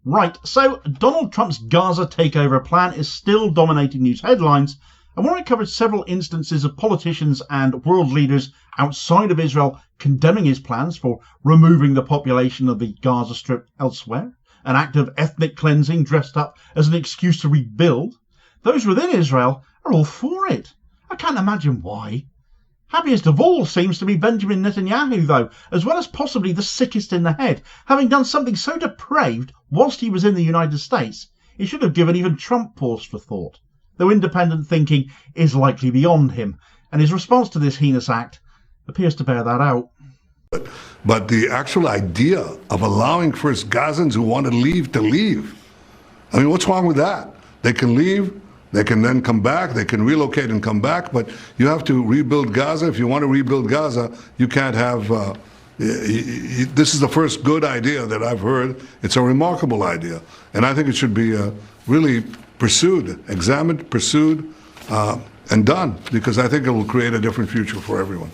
Right, so Donald Trump's Gaza takeover plan is still dominating news headlines, and when I covered several instances of politicians and world leaders outside of Israel condemning his plans for removing the population of the Gaza Strip elsewhere, an act of ethnic cleansing dressed up as an excuse to rebuild, those within Israel are all for it. I can't imagine why. Happiest of all seems to be Benjamin Netanyahu, though, as well as possibly the sickest in the head. Having done something so depraved whilst he was in the United States, it should have given even Trump pause for thought, though independent thinking is likely beyond him, and his response to this heinous act appears to bear that out. But the actual idea of allowing first Gazans who want to leave, I mean, what's wrong with that? They can leave. They can then come back, they can relocate and come back, but you have to rebuild Gaza. If you want to rebuild Gaza, you can't have, this is the first good idea that I've heard. It's a remarkable idea. And I think it should be really pursued, examined, pursued, and done, because I think it will create a different future for everyone.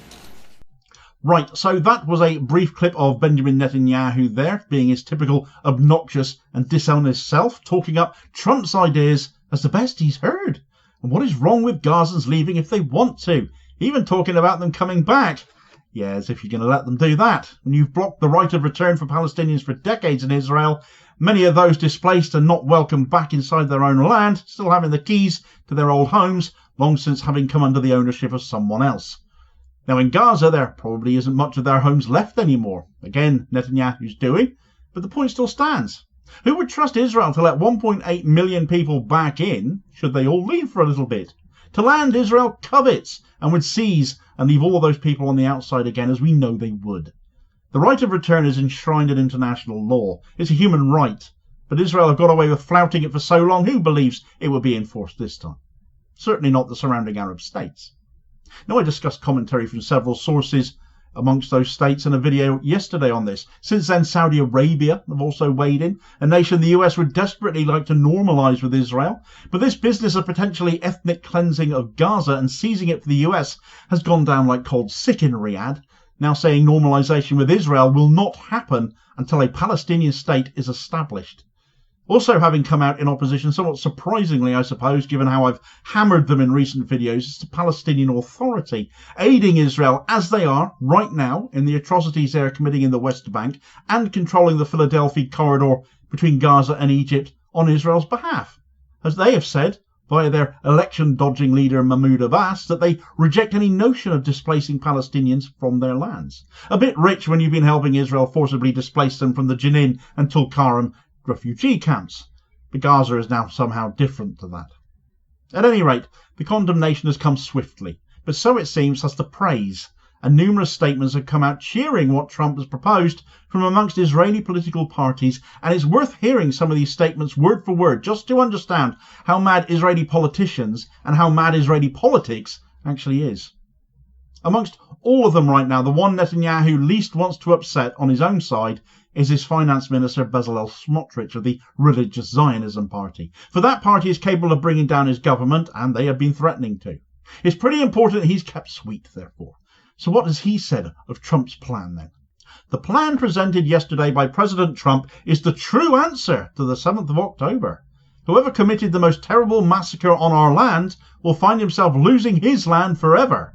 Right, so that was a brief clip of Benjamin Netanyahu there, being his typical obnoxious and dishonest self, talking up Trump's ideas as the best he's heard. And what is wrong with Gazans leaving if they want to? Even talking about them coming back. Yeah, as if you're going to let them do that. When you've blocked the right of return for Palestinians for decades in Israel, many of those displaced and not welcomed back inside their own land, still having the keys to their old homes, long since having come under the ownership of someone else. Now in Gaza, there probably isn't much of their homes left anymore. Again, Netanyahu's doing, but the point still stands. Who would trust Israel to let 1.8 million people back in, should they all leave for a little bit? To land Israel covets and would seize and leave all of those people on the outside again, as we know they would. The right of return is enshrined in international law. It's a human right. But Israel have got away with flouting it for so long, who believes it will be enforced this time? Certainly not the surrounding Arab states. Now, I discussed commentary from several sources amongst those states in a video yesterday on this. Since then, Saudi Arabia have also weighed in, a nation the US would desperately like to normalise with Israel. But this business of potentially ethnic cleansing of Gaza and seizing it for the US has gone down like cold sick in Riyadh, now saying normalisation with Israel will not happen until a Palestinian state is established. Also having come out in opposition, somewhat surprisingly I suppose, given how I've hammered them in recent videos, is the Palestinian Authority, aiding Israel as they are right now in the atrocities they are committing in the West Bank and controlling the Philadelphia corridor between Gaza and Egypt on Israel's behalf. As they have said, via their election-dodging leader Mahmoud Abbas, that they reject any notion of displacing Palestinians from their lands. A bit rich when you've been helping Israel forcibly displace them from the Jenin and Tulkarem refugee camps, but Gaza is now somehow different to that. At any rate, the condemnation has come swiftly, but so it seems has the praise, and numerous statements have come out cheering what Trump has proposed from amongst Israeli political parties, and it's worth hearing some of these statements word for word just to understand how mad Israeli politicians and how mad Israeli politics actually is. Amongst all of them right now, the one Netanyahu least wants to upset on his own side is his finance minister Bezalel Smotrich of the Religious Zionism Party. For that party is capable of bringing down his government, and they have been threatening to. It's pretty important that he's kept sweet, therefore. So what has he said of Trump's plan then? The plan presented yesterday by President Trump is the true answer to the 7th of October. Whoever committed the most terrible massacre on our land will find himself losing his land forever.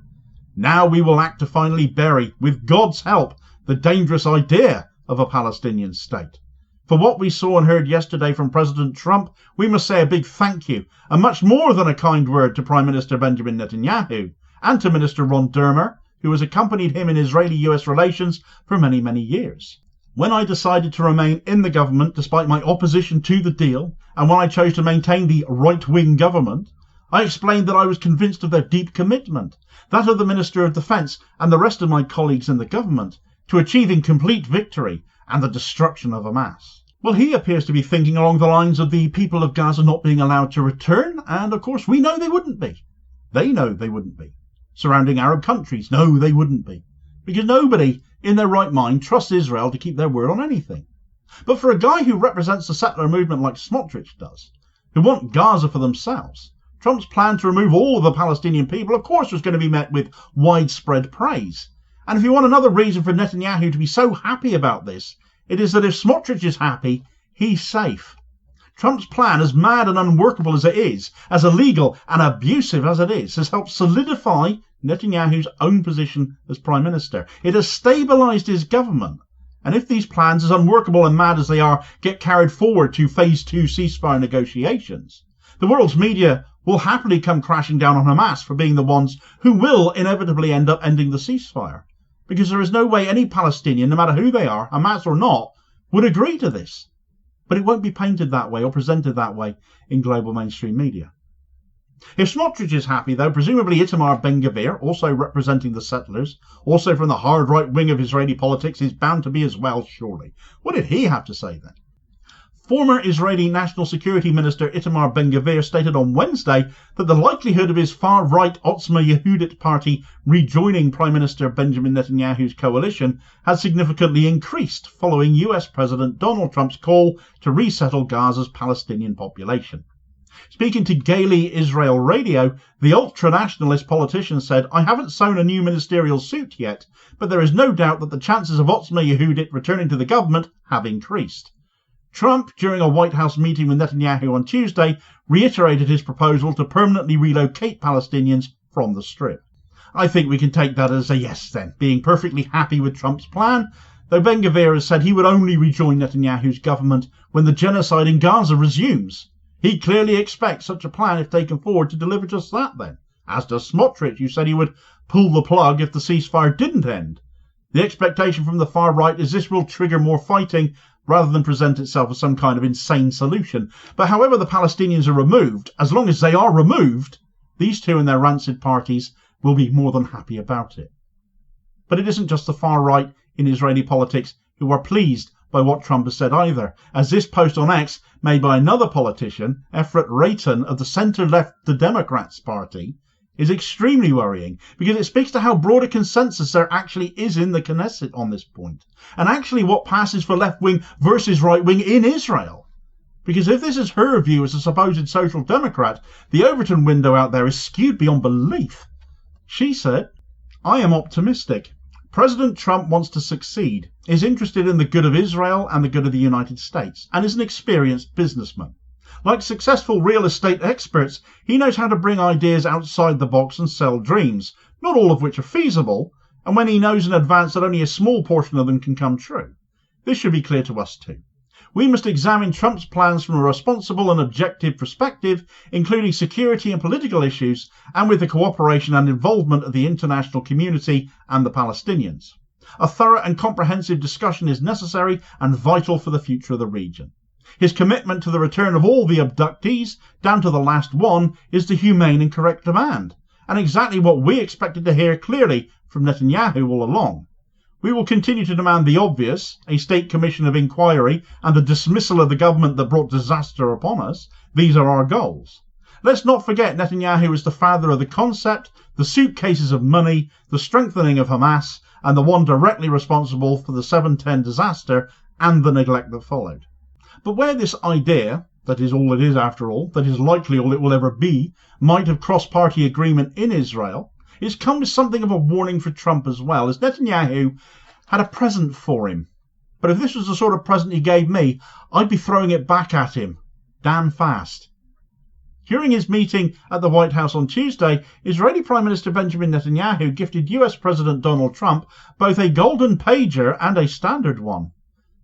Now we will act to finally bury, with God's help, the dangerous idea of a Palestinian state. For what we saw and heard yesterday from President Trump, we must say a big thank you, and much more than a kind word, to Prime Minister Benjamin Netanyahu, and to Minister Ron Dermer, who has accompanied him in Israeli-US relations for many, many years. When I decided to remain in the government despite my opposition to the deal, and when I chose to maintain the right-wing government, I explained that I was convinced of their deep commitment, that of the Minister of Defence and the rest of my colleagues in the government, to achieving complete victory and the destruction of Hamas. Well, he appears to be thinking along the lines of the people of Gaza not being allowed to return, and of course we know they wouldn't be. They know they wouldn't be. Surrounding Arab countries know they wouldn't be. Because nobody in their right mind trusts Israel to keep their word on anything. But for a guy who represents the settler movement like Smotrich does, who want Gaza for themselves, Trump's plan to remove all of the Palestinian people, of course, was going to be met with widespread praise. And if you want another reason for Netanyahu to be so happy about this, it is that if Smotrich is happy, he's safe. Trump's plan, as mad and unworkable as it is, as illegal and abusive as it is, has helped solidify Netanyahu's own position as Prime Minister. It has stabilised his government. And if these plans, as unworkable and mad as they are, get carried forward to Phase 2 ceasefire negotiations, the world's media will happily come crashing down on Hamas for being the ones who will inevitably end up ending the ceasefire. Because there is no way any Palestinian, no matter who they are, Hamas or not, would agree to this. But it won't be painted that way or presented that way in global mainstream media. If Smotrich is happy, though, presumably Itamar Ben-Gvir, also representing the settlers, also from the hard right wing of Israeli politics, is bound to be as well, surely. What did he have to say then? Former Israeli National Security Minister Itamar Ben-Gvir stated on Wednesday that the likelihood of his far-right Otzma Yehudit party rejoining Prime Minister Benjamin Netanyahu's coalition has significantly increased following US President Donald Trump's call to resettle Gaza's Palestinian population. Speaking to Gaily Israel Radio, the ultra-nationalist politician said, "I haven't sewn a new ministerial suit yet, but there is no doubt that the chances of Otzma Yehudit returning to the government have increased." Trump, during a White House meeting with Netanyahu on Tuesday, reiterated his proposal to permanently relocate Palestinians from the Strip. I think we can take that as a yes then, being perfectly happy with Trump's plan, though Ben-Gvir has said he would only rejoin Netanyahu's government when the genocide in Gaza resumes. He clearly expects such a plan, if taken forward, to deliver just that then, as does Smotrich, who said he would pull the plug if the ceasefire didn't end. The expectation from the far right is this will trigger more fighting rather than present itself as some kind of insane solution. But however the Palestinians are removed, as long as they are removed, these two and their rancid parties will be more than happy about it. But it isn't just the far right in Israeli politics who are pleased by what Trump has said either, as this post on X made by another politician, Efrat Reitan of the centre-left The Democrats Party, is extremely worrying because it speaks to how broad a consensus there actually is in the Knesset on this point, and actually what passes for left-wing versus right-wing in Israel. Because if this is her view as a supposed social democrat, the Overton window out there is skewed beyond belief. She said, "I am optimistic. President Trump wants to succeed, is interested in the good of Israel and the good of the United States, and is an experienced businessman. Like successful real estate experts, he knows how to bring ideas outside the box and sell dreams, not all of which are feasible, and when he knows in advance that only a small portion of them can come true. This should be clear to us too. We must examine Trump's plans from a responsible and objective perspective, including security and political issues, and with the cooperation and involvement of the international community and the Palestinians. A thorough and comprehensive discussion is necessary and vital for the future of the region. His commitment to the return of all the abductees, down to the last one, is the humane and correct demand, and exactly what we expected to hear clearly from Netanyahu all along. We will continue to demand the obvious, a state commission of inquiry and the dismissal of the government that brought disaster upon us. These are our goals. Let's not forget Netanyahu is the father of the concept, the suitcases of money, the strengthening of Hamas, and the one directly responsible for the 7/10 disaster and the neglect that followed. But where this idea, that is all it is after all, that is likely all it will ever be, might have cross-party agreement in Israel, it's come with something of a warning for Trump as well, as Netanyahu had a present for him. But if this was the sort of present he gave me, I'd be throwing it back at him. Damn fast. During his meeting at the White House on Tuesday, Israeli Prime Minister Benjamin Netanyahu gifted US President Donald Trump both a golden pager and a standard one.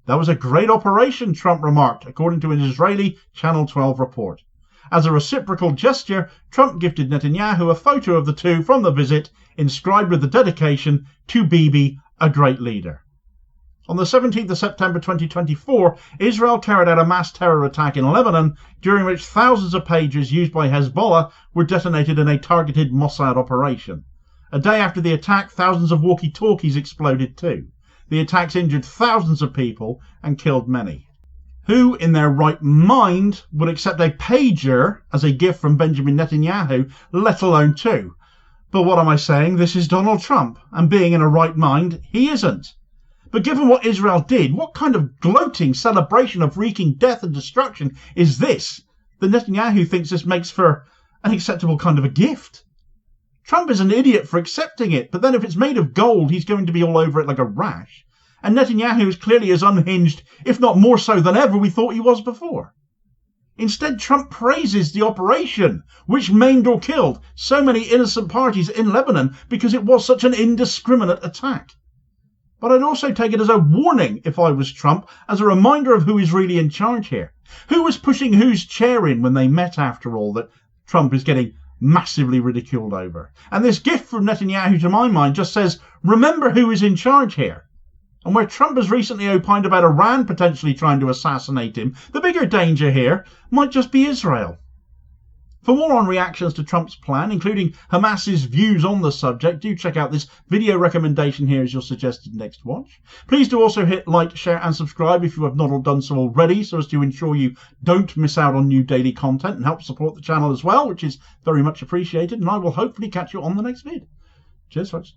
That was a great operation, Trump remarked, according to an Israeli Channel 12 report. As a reciprocal gesture, Trump gifted Netanyahu a photo of the two from the visit, inscribed with the dedication, "To Bibi, a great leader." On the 17th of September 2024, Israel carried out a mass terror attack in Lebanon, during which thousands of pagers used by Hezbollah were detonated in a targeted Mossad operation. A day after the attack, thousands of walkie-talkies exploded too. The attacks injured thousands of people and killed many. Who in their right mind would accept a pager as a gift from Benjamin Netanyahu, let alone two? But what am I saying? This is Donald Trump, and being in a right mind, he isn't. But given what Israel did, what kind of gloating celebration of wreaking death and destruction is this, that Netanyahu thinks this makes for an acceptable kind of a gift? Trump is an idiot for accepting it, but then if it's made of gold, he's going to be all over it like a rash. And Netanyahu is clearly as unhinged, if not more so than ever we thought he was before. Instead, Trump praises the operation, which maimed or killed so many innocent parties in Lebanon because it was such an indiscriminate attack. But I'd also take it as a warning if I was Trump, as a reminder of who is really in charge here. Who was pushing whose chair in when they met, after all, that Trump is getting massively ridiculed over. And this gift from Netanyahu, to my mind, just says, remember who is in charge here. And where Trump has recently opined about Iran potentially trying to assassinate him, the bigger danger here might just be Israel. For more on reactions to Trump's plan, including Hamas's views on the subject, do check out this video recommendation here as your suggested next watch. Please do also hit like, share and subscribe if you have not done so already, so as to ensure you don't miss out on new daily content and help support the channel as well, which is very much appreciated, and I will hopefully catch you on the next vid. Cheers folks.